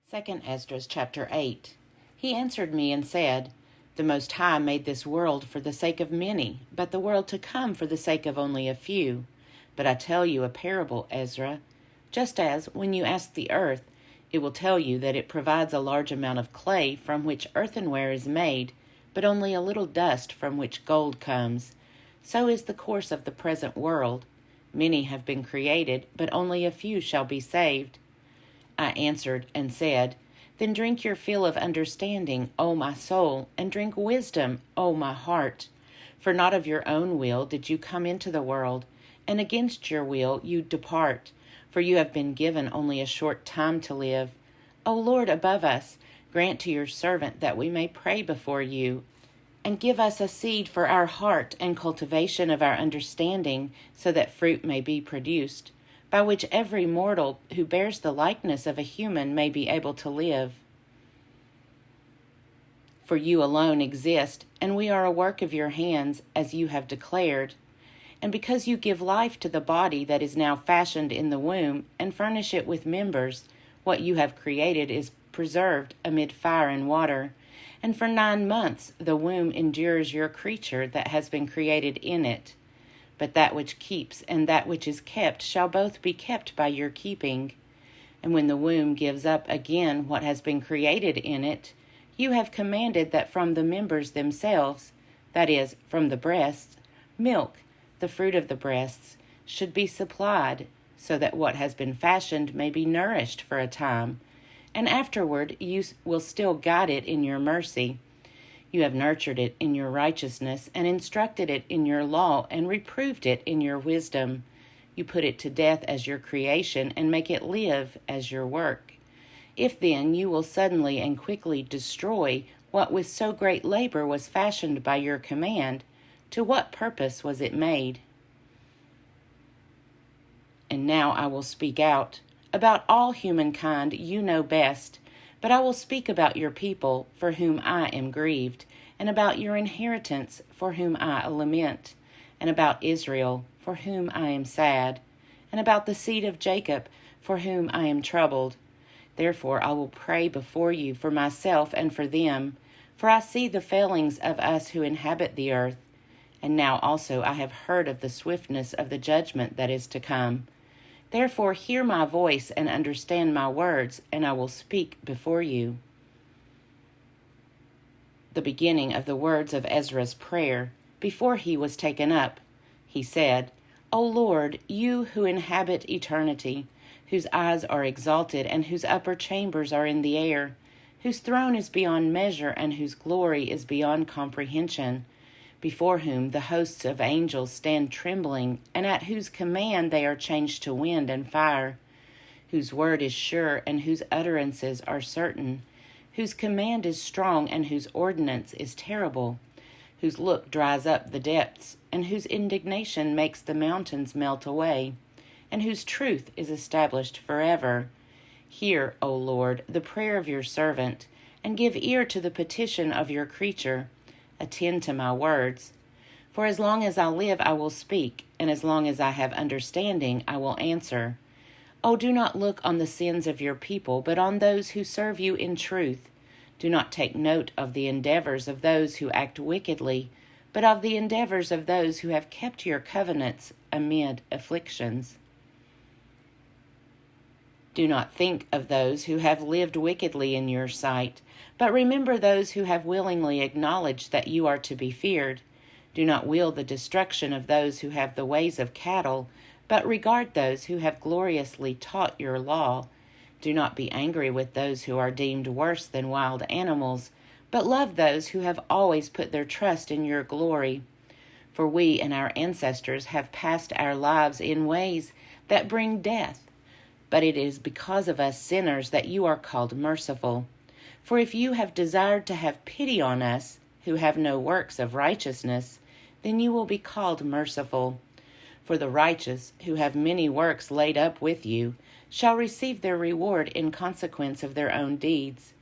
2 Esdras chapter 8. He answered me and said, The Most High made this world for the sake of many, but the world to come for the sake of only a few. But I tell you a parable, Ezra. Just as, when you ask the earth, it will tell you that it provides a large amount of clay from which earthenware is made, but only a little dust from which gold comes. So is the course of the present world. Many have been created, but only a few shall be saved. I answered and said, Then drink your fill of understanding, O my soul, and drink wisdom, O my heart. For not of your own will did you come into the world, and against your will you depart. For you have been given only a short time to live. O Lord above us, grant to your servant that we may pray before you, and give us a seed for our heart and cultivation of our understanding, so that fruit may be produced, by which every mortal who bears the likeness of a human may be able to live. For you alone exist, and we are a work of your hands, as you have declared. And because you give life to the body that is now fashioned in the womb, and furnish it with members, what you have created is preserved amid fire and water. And for 9 months the womb endures your creature that has been created in it. But that which keeps and that which is kept shall both be kept by your keeping. And when the womb gives up again what has been created in it, you have commanded that from the members themselves, that is, from the breasts, milk, the fruit of the breasts, should be supplied, so that what has been fashioned may be nourished for a time, and afterward you will still guide it in your mercy. You have nurtured it in your righteousness, and instructed it in your law, and reproved it in your wisdom. You put it to death as your creation, and make it live as your work. If then you will suddenly and quickly destroy what with so great labor was fashioned by your command, to what purpose was it made? And now I will speak out. About all humankind you know best, but I will speak about your people, for whom I am grieved, and about your inheritance, for whom I lament, and about Israel, for whom I am sad, and about the seed of Jacob, for whom I am troubled. Therefore I will pray before you for myself and for them, for I see the failings of us who inhabit the earth. And now also I have heard of the swiftness of the judgment that is to come. Therefore hear my voice and understand my words, and I will speak before you. The beginning of the words of Ezra's prayer, before he was taken up. He said, O Lord, you who inhabit eternity, whose eyes are exalted and whose upper chambers are in the air, whose throne is beyond measure and whose glory is beyond comprehension, before whom the hosts of angels stand trembling, and at whose command they are changed to wind and fire, whose word is sure and whose utterances are certain, whose command is strong and whose ordinance is terrible, whose look dries up the depths, and whose indignation makes the mountains melt away, and whose truth is established forever. Hear, O Lord, the prayer of your servant, and give ear to the petition of your creature. Attend to my words. For as long as I live I will speak, and as long as I have understanding I will answer. O do not look on the sins of your people, but on those who serve you in truth. Do not take note of the endeavors of those who act wickedly, but of the endeavors of those who have kept your covenants amid afflictions. Do not think of those who have lived wickedly in your sight, but remember those who have willingly acknowledged that you are to be feared. Do not will the destruction of those who have the ways of cattle, but regard those who have gloriously taught your law. Do not be angry with those who are deemed worse than wild animals, but love those who have always put their trust in your glory. For we and our ancestors have passed our lives in ways that bring death. But it is because of us sinners that you are called merciful. For if you have desired to have pity on us, who have no works of righteousness, then you will be called merciful. For the righteous, who have many works laid up with you, shall receive their reward in consequence of their own deeds.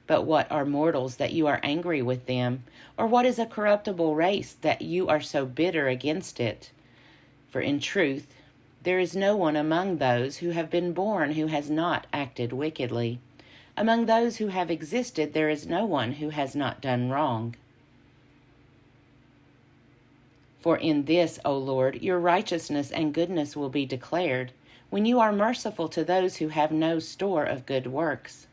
But what are mortals that you are angry with them? Or what is a corruptible race that you are so bitter against it? For in truth, there is no one among those who have been born who has not acted wickedly. Among those who have existed, there is no one who has not done wrong. For in this, O Lord, your righteousness and goodness will be declared, when you are merciful to those who have no store of good works.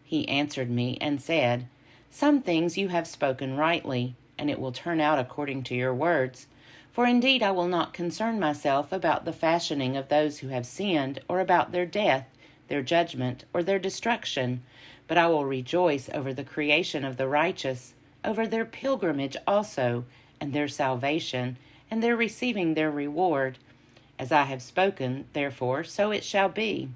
He answered me and said, Some things you have spoken rightly, and it will turn out according to your words. For indeed I will not concern myself about the fashioning of those who have sinned, or about their death, their judgment, or their destruction, but I will rejoice over the creation of the righteous, over their pilgrimage also, and their salvation, and their receiving their reward. As I have spoken, therefore, so it shall be.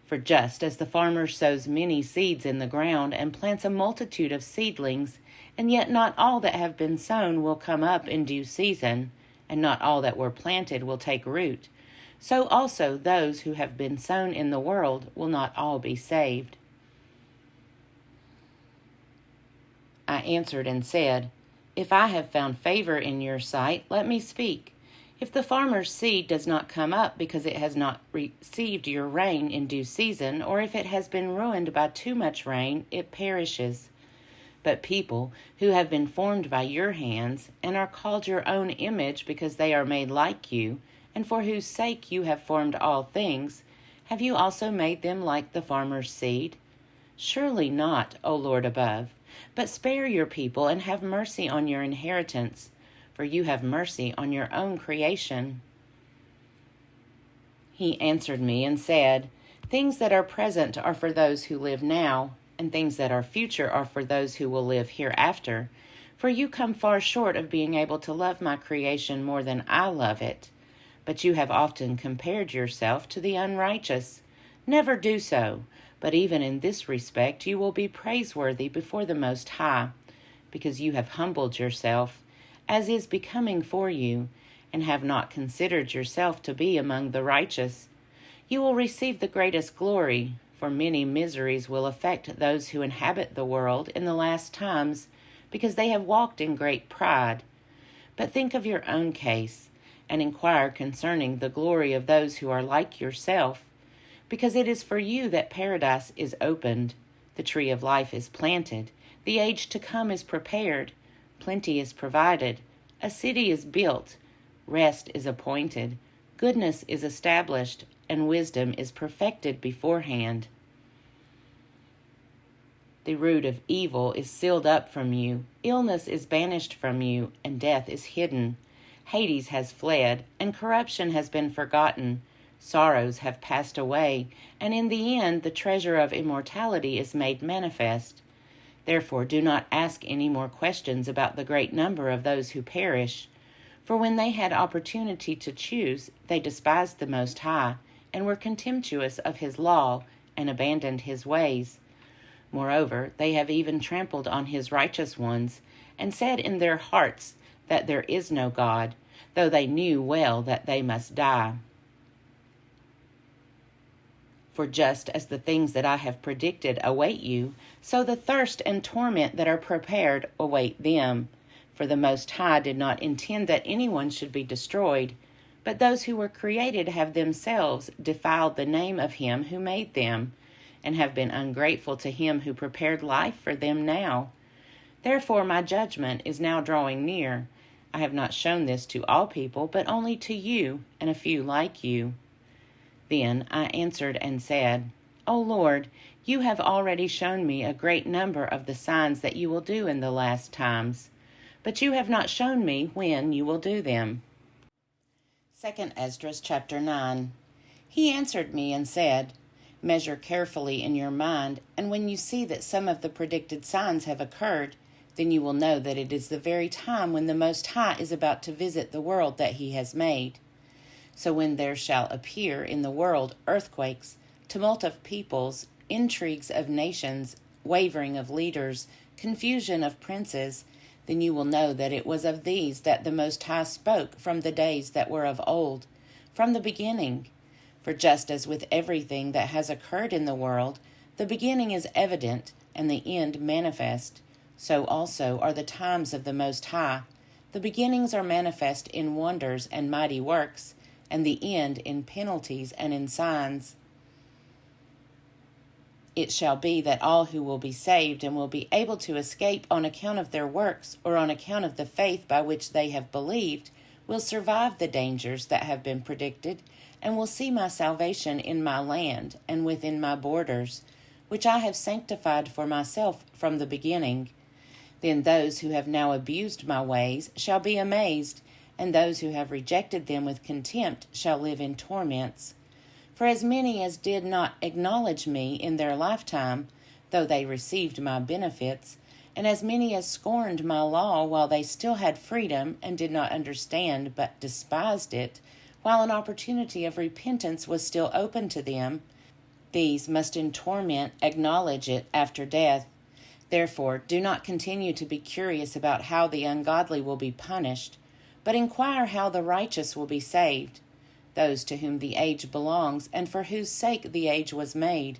For just as the farmer sows many seeds in the ground and plants a multitude of seedlings, and yet not all that have been sown will come up in due season, and not all that were planted will take root, so also those who have been sown in the world will not all be saved. I answered and said, If I have found favor in your sight, let me speak. If the farmer's seed does not come up because it has not received your rain in due season, or if it has been ruined by too much rain, it perishes. But people who have been formed by your hands, and are called your own image because they are made like you, and for whose sake you have formed all things, have you also made them like the farmer's seed? Surely not, O Lord above, but spare your people and have mercy on your inheritance, for you have mercy on your own creation. He answered me and said, Things that are present are for those who live now, and things that are future are for those who will live hereafter. For you come far short of being able to love my creation more than I love it. But you have often compared yourself to the unrighteous. Never do so, but even in this respect you will be praiseworthy before the Most High, because you have humbled yourself, as is becoming for you, and have not considered yourself to be among the righteous. You will receive the greatest glory, for many miseries will affect those who inhabit the world in the last times, because they have walked in great pride. But think of your own case, and inquire concerning the glory of those who are like yourself, because it is for you that paradise is opened, the tree of life is planted, the age to come is prepared, plenty is provided, a city is built, rest is appointed, goodness is established, and wisdom is perfected beforehand. The root of evil is sealed up from you, illness is banished from you, and death is hidden. Hades has fled, and corruption has been forgotten. Sorrows have passed away, and in the end the treasure of immortality is made manifest. Therefore do not ask any more questions about the great number of those who perish. For when they had opportunity to choose, they despised the Most High, and were contemptuous of his law, and abandoned his ways. Moreover, they have even trampled on his righteous ones, and said in their hearts that there is no God, though they knew well that they must die. For just as the things that I have predicted await you, so the thirst and torment that are prepared await them. For the Most High did not intend that anyone should be destroyed, but those who were created have themselves defiled the name of him who made them, and have been ungrateful to him who prepared life for them now. Therefore my judgment is now drawing near. I have not shown this to all people, but only to you and a few like you. Then I answered and said, O Lord, you have already shown me a great number of the signs that you will do in the last times, but you have not shown me when you will do them. 2 Esdras chapter 9. He answered me and said, Measure carefully in your mind, and when you see that some of the predicted signs have occurred, then you will know that it is the very time when the Most High is about to visit the world that he has made. So when there shall appear in the world earthquakes, tumult of peoples, intrigues of nations, wavering of leaders, confusion of princes, then you will know that it was of these that the Most High spoke from the days that were of old, from the beginning. For just as with everything that has occurred in the world, the beginning is evident and the end manifest, so also are the times of the Most High. The beginnings are manifest in wonders and mighty works, and the end in penalties and in signs. It shall be that all who will be saved and will be able to escape on account of their works or on account of the faith by which they have believed will survive the dangers that have been predicted and will see my salvation in my land and within my borders, which I have sanctified for myself from the beginning. Then those who have now abused my ways shall be amazed, and those who have rejected them with contempt shall live in torments. For as many as did not acknowledge me in their lifetime, though they received my benefits, and as many as scorned my law while they still had freedom and did not understand but despised it, while an opportunity of repentance was still open to them, these must in torment acknowledge it after death. Therefore, do not continue to be curious about how the ungodly will be punished, but inquire how the righteous will be saved, those to whom the age belongs and for whose sake the age was made.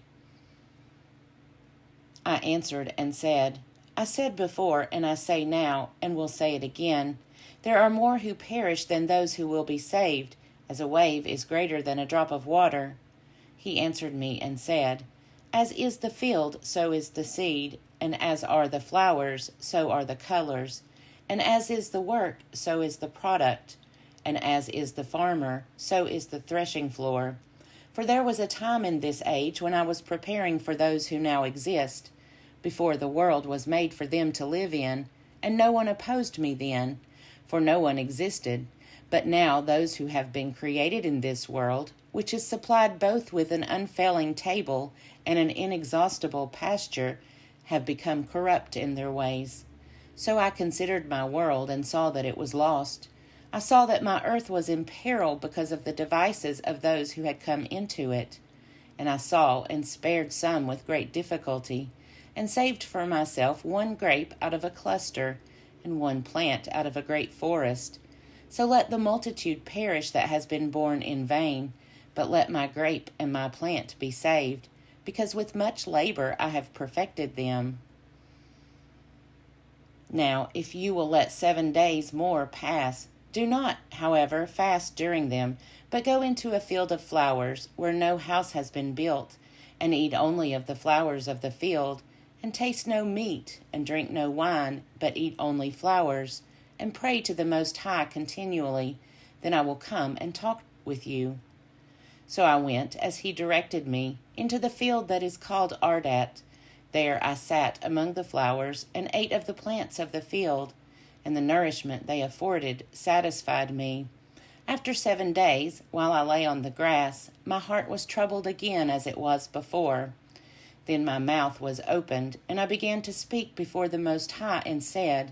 I answered and said, I said before, and I say now, and will say it again, there are more who perish than those who will be saved, as a wave is greater than a drop of water. He answered me and said, As is the field, so is the seed, and as are the flowers, so are the colors, and as is the work, so is the product, and as is the farmer, so is the threshing floor. For there was a time in this age when I was preparing for those who now exist, before the world was made for them to live in, and no one opposed me then, for no one existed. But now those who have been created in this world, which is supplied both with an unfailing table and an inexhaustible pasture, have become corrupt in their ways. So I considered my world and saw that it was lost. I saw that my earth was in peril because of the devices of those who had come into it. And I saw and spared some with great difficulty, and saved for myself one grape out of a cluster, and one plant out of a great forest. So let the multitude perish that has been born in vain, but let my grape and my plant be saved, because with much labor I have perfected them. Now, if you will let 7 days more pass, do not, however, fast during them, but go into a field of flowers where no house has been built, and eat only of the flowers of the field, and taste no meat, and drink no wine, but eat only flowers, and pray to the Most High continually. Then I will come and talk with you. So I went, as he directed me, into the field that is called Ardat. There I sat among the flowers, and ate of the plants of the field, and the nourishment they afforded satisfied me. After 7 days, while I lay on the grass, my heart was troubled again as it was before. Then my mouth was opened, and I began to speak before the Most High, and said,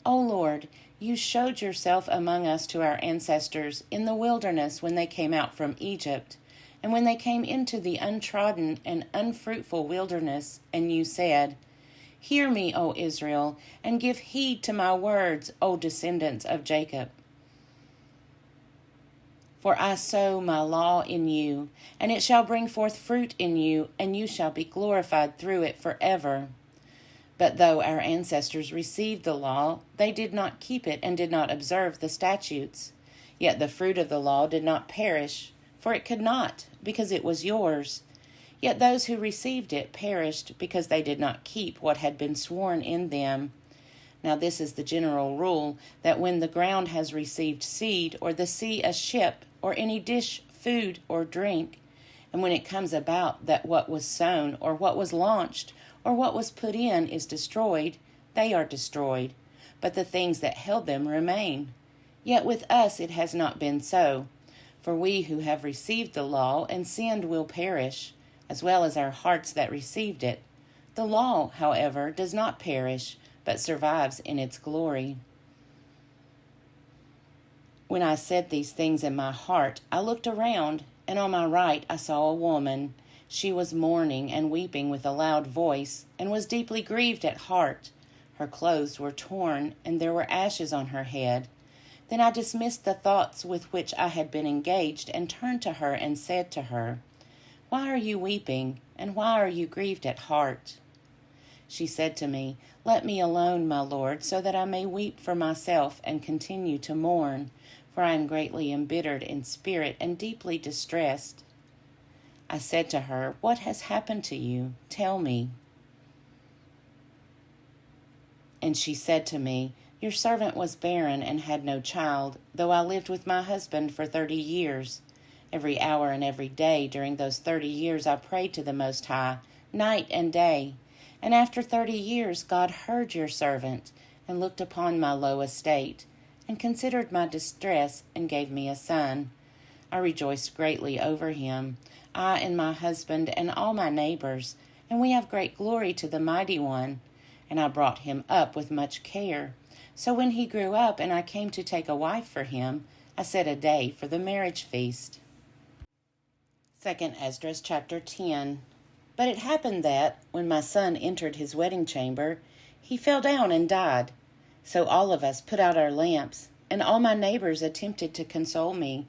O Lord, you showed yourself among us to our ancestors in the wilderness when they came out from Egypt, and when they came into the untrodden and unfruitful wilderness, and you said, Hear me, O Israel, and give heed to my words, O descendants of Jacob. For I sow my law in you, and it shall bring forth fruit in you, and you shall be glorified through it forever. But though our ancestors received the law, they did not keep it and did not observe the statutes. Yet the fruit of the law did not perish, for it could not, because it was yours. Yet those who received it perished, because they did not keep what had been sworn in them. Now this is the general rule, that when the ground has received seed, or the sea a ship, or any dish, food, or drink, and when it comes about that what was sown, or what was launched, or what was put in is destroyed, they are destroyed, but the things that held them remain. Yet with us it has not been so, for we who have received the law and sinned will perish, as well as our hearts that received it. The law, however, does not perish, but survives in its glory. When I said these things in my heart, I looked around, and on my right I saw a woman. She was mourning and weeping with a loud voice, and was deeply grieved at heart. Her clothes were torn, and there were ashes on her head. Then I dismissed the thoughts with which I had been engaged, and turned to her and said to her, Why are you weeping, and why are you grieved at heart? She said to me, Let me alone, my Lord, so that I may weep for myself and continue to mourn, for I am greatly embittered in spirit and deeply distressed. I said to her, "What has happened to you? Tell me." And she said to me, "Your servant was barren and had no child, though I lived with my husband for 30 years. Every hour and every day during those 30 years I prayed to the Most High, night and day. And after 30 years God heard your servant, and looked upon my low estate, and considered my distress, and gave me a son. I rejoiced greatly over him, I and my husband and all my neighbors, and we have great glory to the Mighty One. And I brought him up with much care. So when he grew up and I came to take a wife for him, I set a day for the marriage feast." 2 Esdras chapter 10. But it happened that, when my son entered his wedding chamber, he fell down and died. So all of us put out our lamps, and all my neighbors attempted to console me.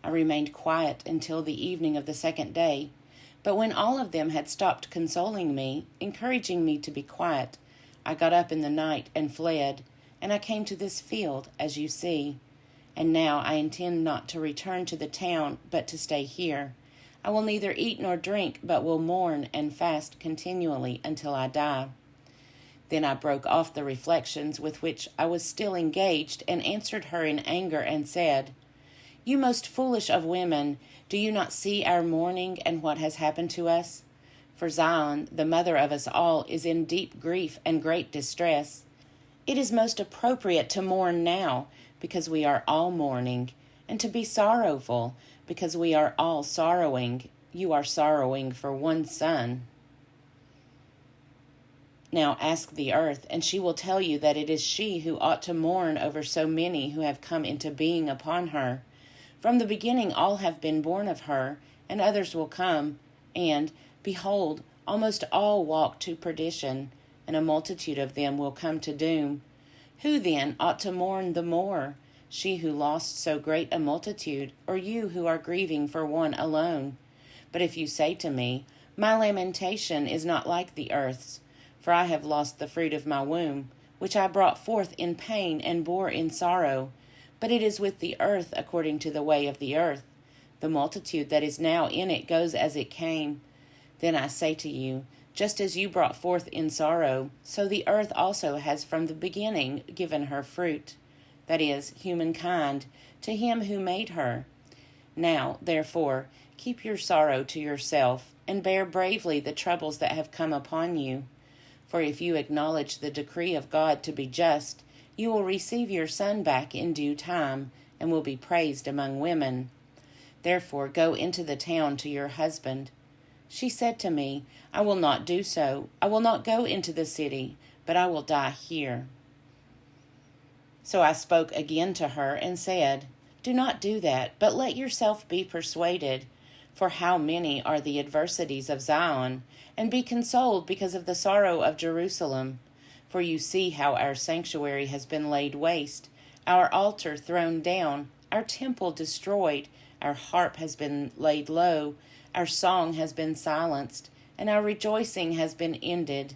I remained quiet until the evening of the second day. But when all of them had stopped consoling me, encouraging me to be quiet, I got up in the night and fled, and I came to this field, as you see. And now I intend not to return to the town, but to stay here. I will neither eat nor drink, but will mourn and fast continually until I die." Then I broke off the reflections with which I was still engaged, and answered her in anger, and said, "You most foolish of women, do you not see our mourning and what has happened to us? For Zion, the mother of us all, is in deep grief and great distress. It is most appropriate to mourn now, because we are all mourning, and to be sorrowful, because we are all sorrowing. You are sorrowing for one son. Now ask the earth, and she will tell you that it is she who ought to mourn over so many who have come into being upon her. From the beginning all have been born of her, and others will come, and, behold, almost all walk to perdition, and a multitude of them will come to doom. Who then ought to mourn the more, she who lost so great a multitude, or you who are grieving for one alone? But if you say to me, My lamentation is not like the earth's, for I have lost the fruit of my womb, which I brought forth in pain and bore in sorrow, but it is with the earth according to the way of the earth. The multitude that is now in it goes as it came. Then I say to you, just as you brought forth in sorrow, so the earth also has from the beginning given her fruit, that is, humankind, to him who made her. Now, therefore, keep your sorrow to yourself, and bear bravely the troubles that have come upon you. For if you acknowledge the decree of God to be just, you will receive your son back in due time, and will be praised among women. Therefore go into the town to your husband. She said to me, I will not do so. I will not go into the city, but I will die here. So I spoke again to her and said, Do not do that, but let yourself be persuaded. For how many are the adversities of Zion, and be consoled because of the sorrow of Jerusalem. For you see how our sanctuary has been laid waste, our altar thrown down, our temple destroyed, our harp has been laid low, our song has been silenced, and our rejoicing has been ended.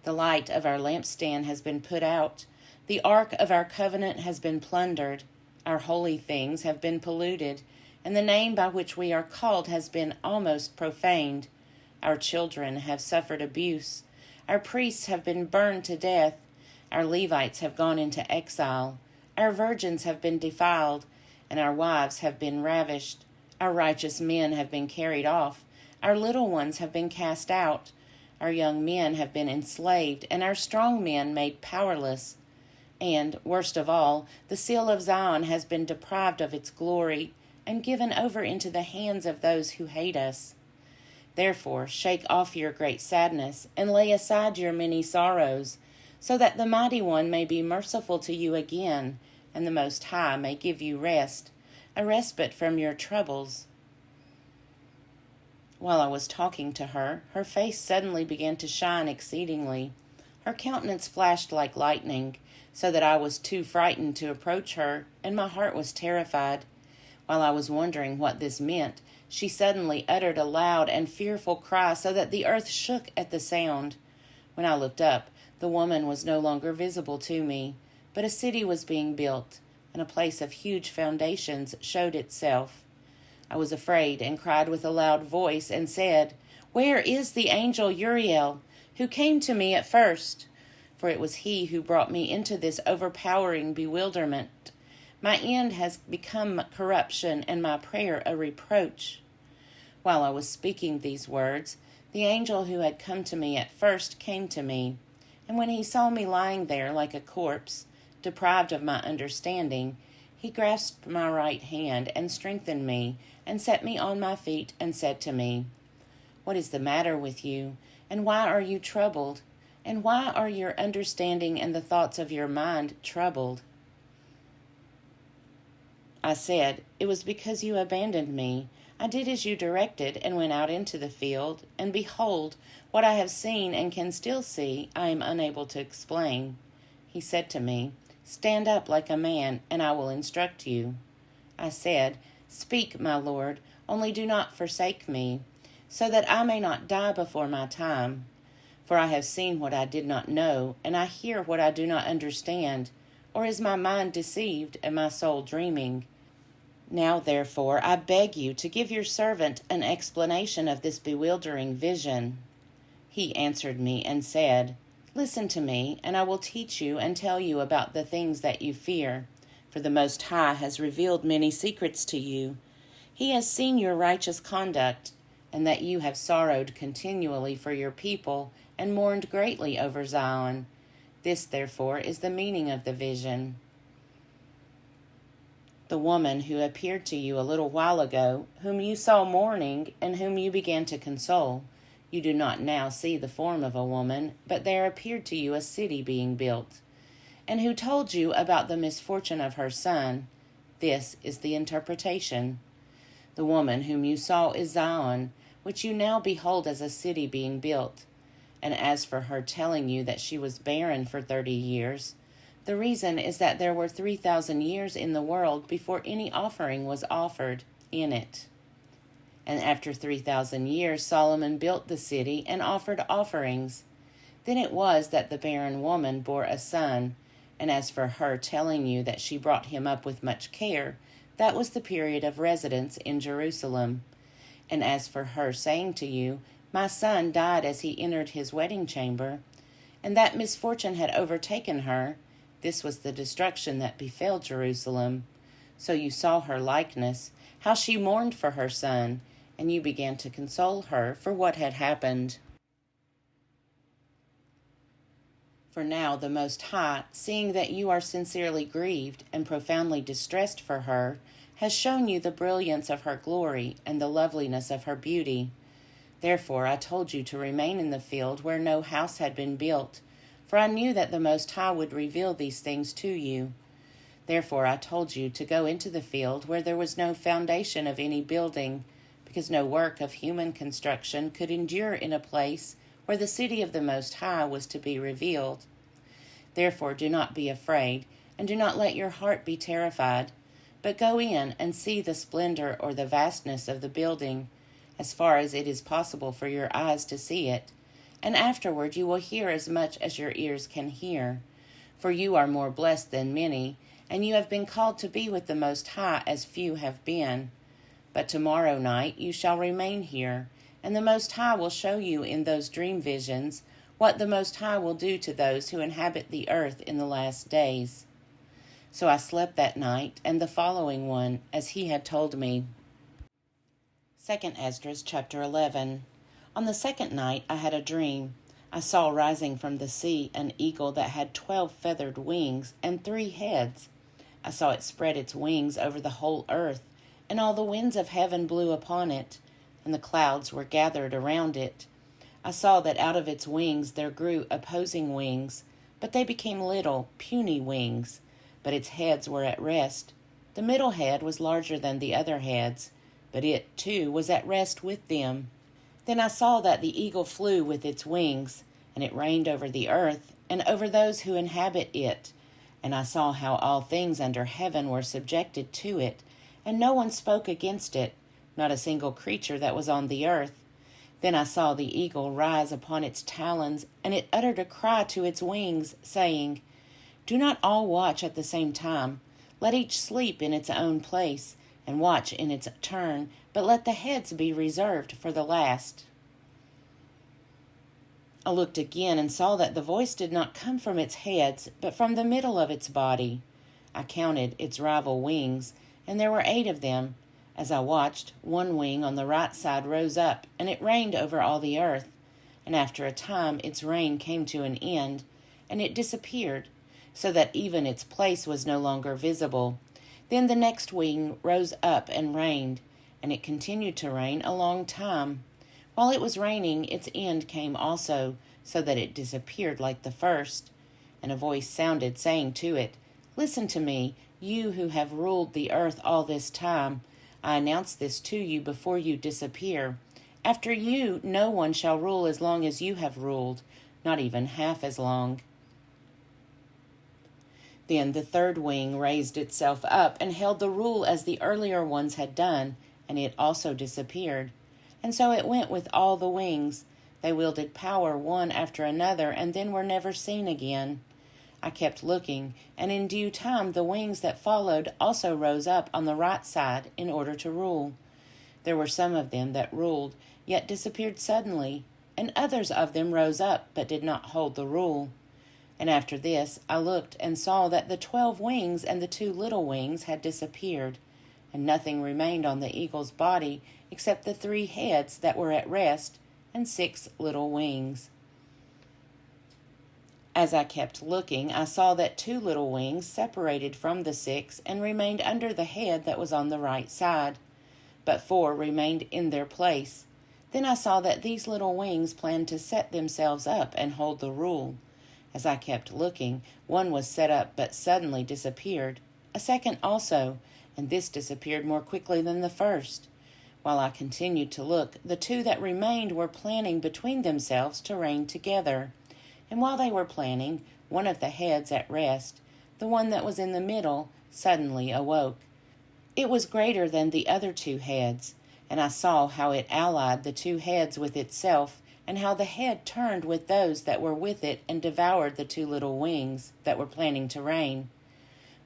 The light of our lampstand has been put out. The ark of our covenant has been plundered. Our holy things have been polluted, and the name by which we are called has been almost profaned. Our children have suffered abuse. Our priests have been burned to death. Our Levites have gone into exile. Our virgins have been defiled, and our wives have been ravished. Our righteous men have been carried off. Our little ones have been cast out. Our young men have been enslaved, and our strong men made powerless. And, worst of all, the seal of Zion has been deprived of its glory, and given over into the hands of those who hate us. Therefore, shake off your great sadness, and lay aside your many sorrows, so that the Mighty One may be merciful to you again, and the Most High may give you rest, a respite from your troubles. While I was talking to her, her face suddenly began to shine exceedingly. Her countenance flashed like lightning, so that I was too frightened to approach her, and my heart was terrified. While I was wondering what this meant, she suddenly uttered a loud and fearful cry, so that the earth shook at the sound. When I looked up, the woman was no longer visible to me, but a city was being built, and a place of huge foundations showed itself. I was afraid and cried with a loud voice and said, "Where is the angel Uriel, who came to me at first?" For it was he who brought me into this overpowering bewilderment. My end has become corruption, and my prayer a reproach. While I was speaking these words, the angel who had come to me at first came to me, and when he saw me lying there like a corpse, deprived of my understanding, he grasped my right hand and strengthened me, and set me on my feet, and said to me, "What is the matter with you, and why are you troubled? And why are your understanding and the thoughts of your mind troubled?" I said, "It was because you abandoned me. I did as you directed, and went out into the field, and behold, what I have seen and can still see, I am unable to explain." He said to me, "Stand up like a man, and I will instruct you." I said, "Speak, my Lord, only do not forsake me, so that I may not die before my time. For I have seen what I did not know, and I hear what I do not understand. Or is my mind deceived, and my soul dreaming? Now, therefore, I beg you to give your servant an explanation of this bewildering vision." He answered me and said, "Listen to me, and I will teach you and tell you about the things that you fear. For the Most High has revealed many secrets to you. He has seen your righteous conduct, and that you have sorrowed continually for your people, and mourned greatly over Zion. This, therefore, is the meaning of the vision. The woman who appeared to you a little while ago, whom you saw mourning, and whom you began to console, you do not now see the form of a woman, but there appeared to you a city being built, and who told you about the misfortune of her son. This is the interpretation. The woman whom you saw is Zion, which you now behold as a city being built. And as for her telling you that she was barren for 30 years, the reason is that there were 3,000 years in the world before any offering was offered in it. And after 3,000 years Solomon built the city and offered offerings. Then it was that the barren woman bore a son, and as for her telling you that she brought him up with much care, that was the period of residence in Jerusalem. And as for her saying to you, "My son died as he entered his wedding chamber," and that misfortune had overtaken her, this was the destruction that befell Jerusalem. So you saw her likeness, how she mourned for her son, and you began to console her for what had happened. For now the Most High, seeing that you are sincerely grieved and profoundly distressed for her, has shown you the brilliance of her glory and the loveliness of her beauty. Therefore I told you to remain in the field where no house had been built, for I knew that the Most High would reveal these things to you. Therefore I told you to go into the field where there was no foundation of any building, because no work of human construction could endure in a place where the city of the Most High was to be revealed. Therefore do not be afraid, and do not let your heart be terrified, but go in and see the splendor or the vastness of the building, as far as it is possible for your eyes to see it, and afterward you will hear as much as your ears can hear. For you are more blessed than many, and you have been called to be with the Most High as few have been. But tomorrow night you shall remain here, and the Most High will show you in those dream visions what the Most High will do to those who inhabit the earth in the last days. So I slept that night and the following one, as he had told me. 2 Esdras chapter 11. On the second night I had a dream. I saw rising from the sea an eagle that had 12 feathered wings and 3 heads. I saw it spread its wings over the whole earth, and all the winds of heaven blew upon it, and the clouds were gathered around it. I saw that out of its wings there grew opposing wings, but they became little, puny wings, but its heads were at rest. The middle head was larger than the other heads, but it, too, was at rest with them. Then I saw that the eagle flew with its wings, and it reigned over the earth, and over those who inhabit it. And I saw how all things under heaven were subjected to it, and no one spoke against it, not a single creature that was on the earth. Then I saw the eagle rise upon its talons, and it uttered a cry to its wings, saying, "Do not all watch at the same time. Let each sleep in its own place, and watch in its turn, but let the heads be reserved for the last." I looked again and saw that the voice did not come from its heads, but from the middle of its body. I counted its rival wings, and there were 8 of them. As I watched, one wing on the right side rose up, and it reigned over all the earth. And after a time its reign came to an end, and it disappeared, so that even its place was no longer visible. Then the next wing rose up and reigned, and it continued to reign a long time. While it was reigning, its end came also, so that it disappeared like the first. And a voice sounded, saying to it, "Listen to me, you who have ruled the earth all this time. I announce this to you before you disappear. After you, no one shall rule as long as you have ruled, not even half as long." Then the third wing raised itself up and held the rule as the earlier ones had done, and it also disappeared. And so it went with all the wings. They wielded power one after another, and then were never seen again. I kept looking, and in due time the wings that followed also rose up on the right side in order to rule. There were some of them that ruled, yet disappeared suddenly, and others of them rose up, but did not hold the rule. And after this I looked and saw that the 12 wings and the 2 little wings had disappeared, and nothing remained on the eagle's body except the 3 heads that were at rest and 6 little wings. As I kept looking, I saw that 2 little wings separated from the 6 and remained under the head that was on the right side, but 4 remained in their place. Then I saw that these little wings planned to set themselves up and hold the rule. As I kept looking, one was set up but suddenly disappeared, a second also, and this disappeared more quickly than the first. While I continued to look, the 2 that remained were planning between themselves to reign together. And while they were planning, one of the heads at rest, the one that was in the middle, suddenly awoke. It was greater than the other 2 heads, and I saw how it allied the 2 heads with itself, and how the head turned with those that were with it and devoured the 2 little wings that were planning to reign.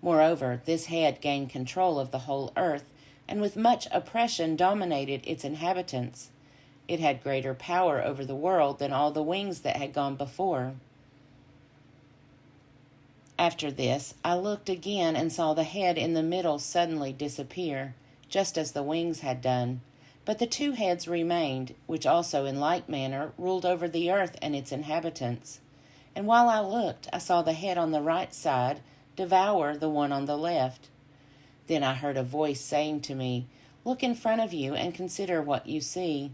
Moreover, this head gained control of the whole earth, and with much oppression dominated its inhabitants. It had greater power over the world than all the wings that had gone before. After this, I looked again and saw the head in the middle suddenly disappear, just as the wings had done. But the 2 heads remained, which also in like manner ruled over the earth and its inhabitants. And while I looked, I saw the head on the right side devour the one on the left. Then I heard a voice saying to me, "Look in front of you and consider what you see."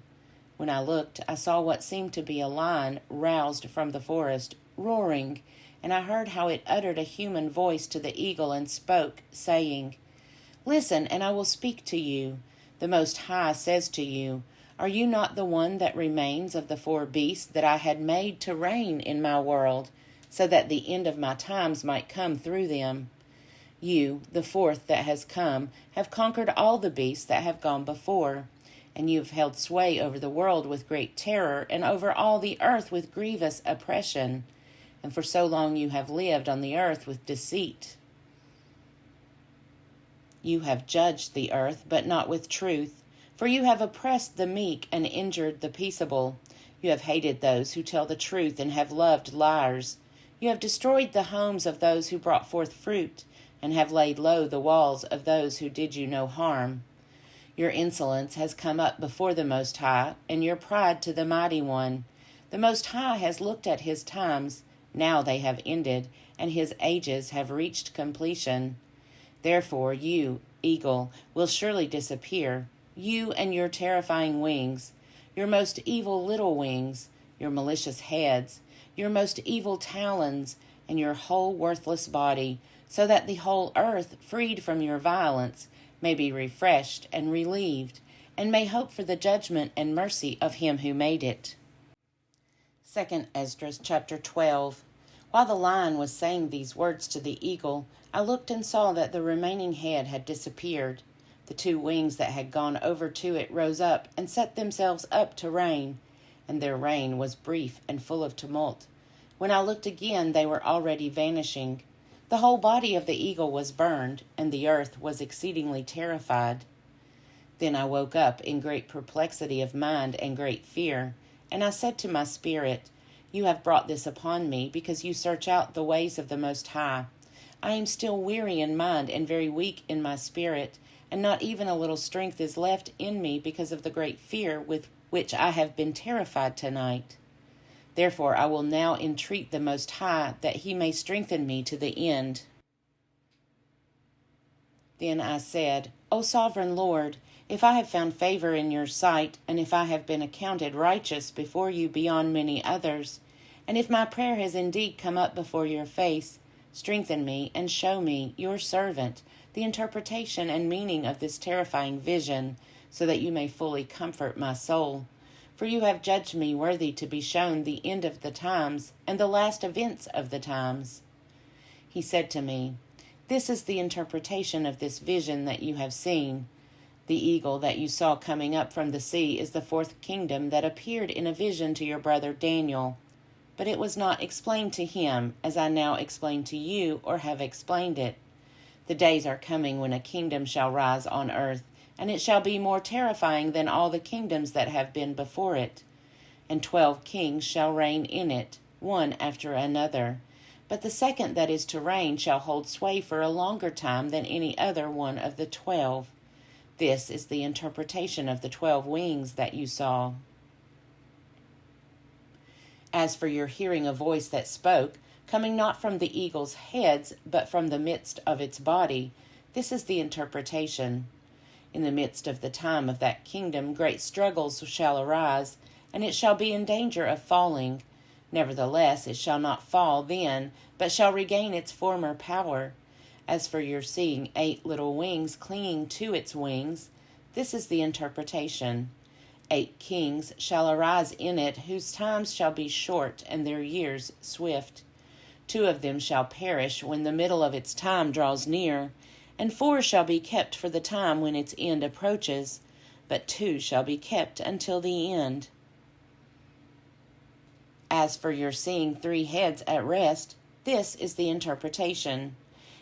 When I looked, I saw what seemed to be a lion roused from the forest, roaring, and I heard how it uttered a human voice to the eagle and spoke, saying, "Listen, and I will speak to you. The Most High says to you, Are you not the one that remains of the 4 beasts that I had made to reign in my world, so that the end of my times might come through them? You, the 4th that has come, have conquered all the beasts that have gone before, and you have held sway over the world with great terror, and over all the earth with grievous oppression. And for so long you have lived on the earth with deceit. You have judged the earth, but not with truth, for you have oppressed the meek and injured the peaceable. You have hated those who tell the truth and have loved liars. You have destroyed the homes of those who brought forth fruit, and have laid low the walls of those who did you no harm. Your insolence has come up before the Most High, and your pride to the Mighty One. The Most High has looked at his times. Now they have ended, and his ages have reached completion. Therefore you, eagle, will surely disappear, you and your terrifying wings, your most evil little wings, your malicious heads, your most evil talons, and your whole worthless body, so that the whole earth, freed from your violence, may be refreshed and relieved, and may hope for the judgment and mercy of him who made it. 2 Esdras chapter 12. While the lion was saying these words to the eagle, I looked and saw that the remaining head had disappeared. The 2 wings that had gone over to it rose up and set themselves up to reign, and their reign was brief and full of tumult. When I looked again, they were already vanishing. The whole body of the eagle was burned, and the earth was exceedingly terrified. Then I woke up in great perplexity of mind and great fear, and I said to my spirit, You have brought this upon me, because you search out the ways of the Most High. I am still weary in mind and very weak in my spirit, and not even a little strength is left in me because of the great fear with which I have been terrified tonight. Therefore I will now entreat the Most High that he may strengthen me to the end. Then I said, O sovereign Lord, if I have found favor in your sight, and if I have been accounted righteous before you beyond many others, and if my prayer has indeed come up before your face, strengthen me and show me, your servant, the interpretation and meaning of this terrifying vision, so that you may fully comfort my soul. For you have judged me worthy to be shown the end of the times and the last events of the times. He said to me, This is the interpretation of this vision that you have seen. The eagle that you saw coming up from the sea is the fourth kingdom that appeared in a vision to your brother Daniel. But it was not explained to him, as I now explain to you, or have explained it. The days are coming when a kingdom shall rise on earth, and it shall be more terrifying than all the kingdoms that have been before it. And 12 kings shall reign in it, one after another. But the second that is to reign shall hold sway for a longer time than any other one of the 12. This is the interpretation of the 12 wings that you saw. As for your hearing a voice that spoke, coming not from the eagle's heads, but from the midst of its body, this is the interpretation. In the midst of the time of that kingdom great struggles shall arise, and it shall be in danger of falling. Nevertheless, it shall not fall then, but shall regain its former power. As for your seeing 8 little wings clinging to its wings, this is the interpretation. 8 kings shall arise in it, whose times shall be short and their years swift. 2 of them shall perish when the middle of its time draws near, and 4 shall be kept for the time when its end approaches, but 2 shall be kept until the end. As for your seeing 3 heads at rest, this is the interpretation.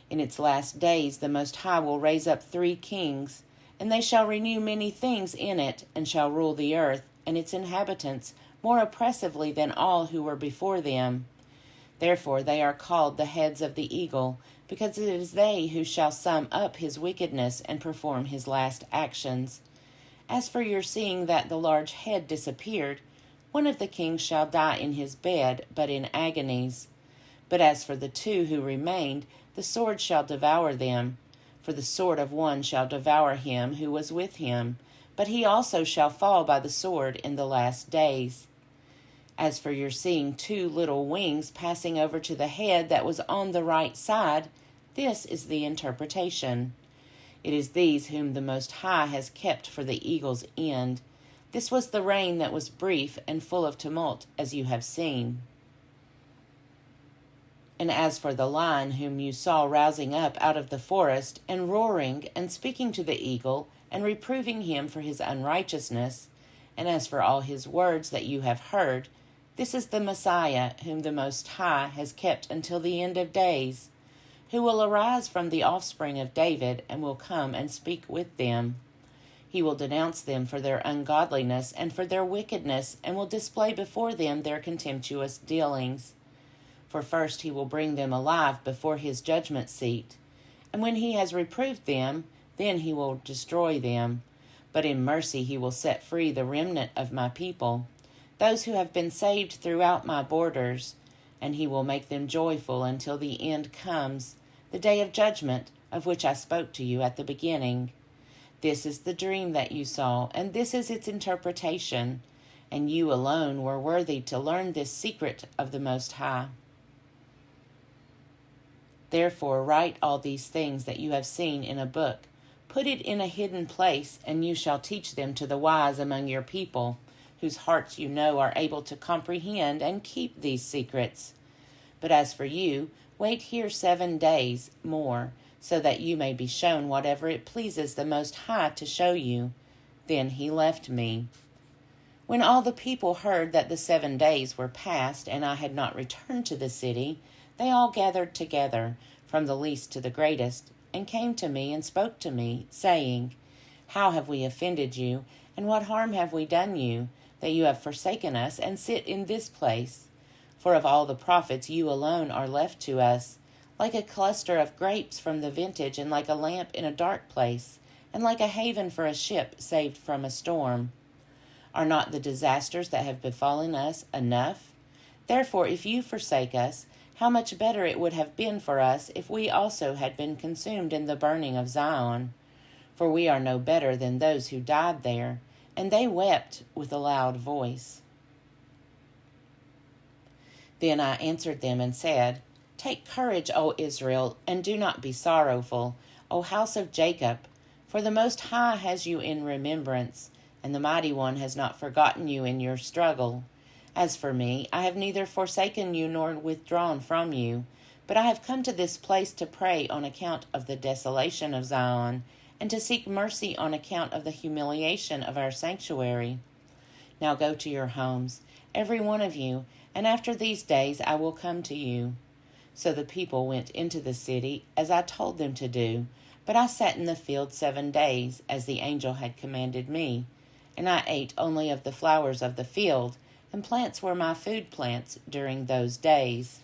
In its last days the Most High will raise up 3 kings, and they shall renew many things in it, and shall rule the earth and its inhabitants more oppressively than all who were before them. Therefore they are called the heads of the eagle, because it is they who shall sum up his wickedness and perform his last actions. As for your seeing that the large head disappeared, one of the kings shall die in his bed, but in agonies. But as for the 2 who remained, the sword shall devour them. For the sword of one shall devour him who was with him, but he also shall fall by the sword in the last days. As for your seeing 2 little wings passing over to the head that was on the right side, this is the interpretation. It is these whom the Most High has kept for the eagle's end. This was the reign that was brief and full of tumult, as you have seen. And as for the lion whom you saw rousing up out of the forest, and roaring, and speaking to the eagle, and reproving him for his unrighteousness, and as for all his words that you have heard, this is the Messiah whom the Most High has kept until the end of days, who will arise from the offspring of David, and will come and speak with them. He will denounce them for their ungodliness and for their wickedness, and will display before them their contemptuous dealings. For first he will bring them alive before his judgment seat, and when he has reproved them, then he will destroy them. But in mercy he will set free the remnant of my people, those who have been saved throughout my borders, and he will make them joyful until the end comes, the day of judgment, of which I spoke to you at the beginning. This is the dream that you saw, and this is its interpretation, and you alone were worthy to learn this secret of the Most High. Therefore write all these things that you have seen in a book. Put it in a hidden place, and you shall teach them to the wise among your people, whose hearts you know are able to comprehend and keep these secrets. But as for you, wait here 7 days more, so that you may be shown whatever it pleases the Most High to show you. Then he left me. When all the people heard that the 7 days were past, and I had not returned to the city, they all gathered together, from the least to the greatest, and came to me and spoke to me, saying, How have we offended you, and what harm have we done you, that you have forsaken us and sit in this place? For of all the prophets you alone are left to us, like a cluster of grapes from the vintage, and like a lamp in a dark place, and like a haven for a ship saved from a storm. Are not the disasters that have befallen us enough? Therefore, if you forsake us, how much better it would have been for us if we also had been consumed in the burning of Zion. For we are no better than those who died there, and they wept with a loud voice. Then I answered them and said, Take courage, O Israel, and do not be sorrowful, O house of Jacob, for the Most High has you in remembrance, and the Mighty One has not forgotten you in your struggle. As for me, I have neither forsaken you nor withdrawn from you, but I have come to this place to pray on account of the desolation of Zion, and to seek mercy on account of the humiliation of our sanctuary. Now go to your homes, every one of you, and after these days I will come to you. So the people went into the city, as I told them to do, but I sat in the field 7 days, as the angel had commanded me, and I ate only of the flowers of the field, and plants were my food plants during those days.